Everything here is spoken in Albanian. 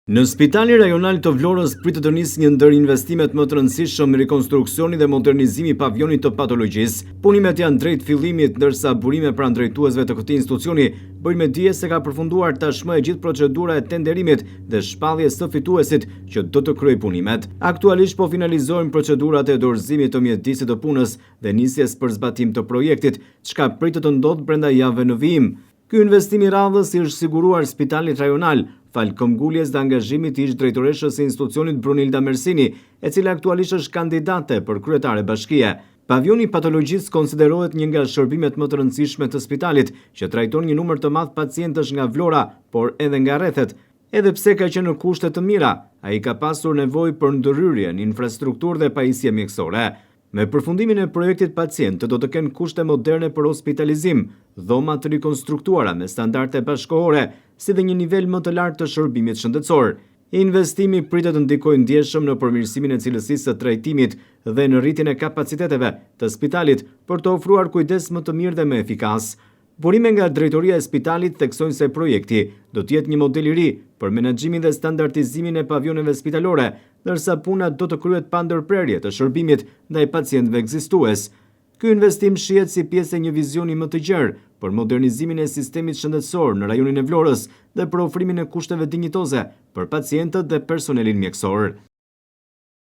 Në Spitali Rajonal të Vlorës pritet të nisë një ndër investimet më të rëndësishëm në rikonstruksioni dhe modernizimi i pavionit të patologjisë. Punimet janë drejt fillimit, ndërsa burime pranë drejtuesve të këtij institucioni bëjnë me dije se ka përfunduar tashmë e gjithë procedura e tenderimit dhe shpalljes së fituesit që do të kryejë punimet. Aktualisht po finalizohen procedurat e dorëzimit të mjedisit të punës dhe nisjes për zbatim të projektit, çka pritet të ndodhë brenda javëve në vijim. Ky investim i radhës i është siguruar Spitalit Rajonal, fal këmbguljes dhe angazhimit të ish drejtoreshës së institucionit Brunilda Mersini, e cila aktualisht është kandidate për kryetare bashkie. Pavioni i patologjisë konsiderohet një nga shërbimet më të rëndësishme të spitalit, që trajton një numër të madh pacientësh nga Vlora, por edhe nga rrethet. Edhe pse ka qenë në kushte të mira, ai ka pasur nevojë për ndërhyrje në infrastrukturë dhe pajisje mjekësore. Me përfundimin e projektit, pacientët do të kenë kushte moderne për hospitalizim, dhoma të rikonstruktuara me standarde bashkëkohore, si dhe një nivel më të lartë të shërbimit shëndetësor. Investimi pritet të ndikojë ndjeshëm në përmirësimin e cilësisë së trajtimit dhe në rritjen e kapaciteteve të spitalit për të ofruar kujdes më të mirë dhe më efikas. Burime nga drejtoria e spitalit theksojnë se projekti do të jetë një model i ri për menaxhimin dhe standardizimin e pavioneve spitalore, ndërsa puna do të kryhet pa ndërprerje të shërbimit ndaj pacientëve ekzistues. Ky investim shihet si pjesë e një vizioni më të gjerë për modernizimin e sistemit shëndetësor në rajonin e Vlorës dhe për ofrimin e kushteve dinjitoze për pacientët dhe personelin mjekësor.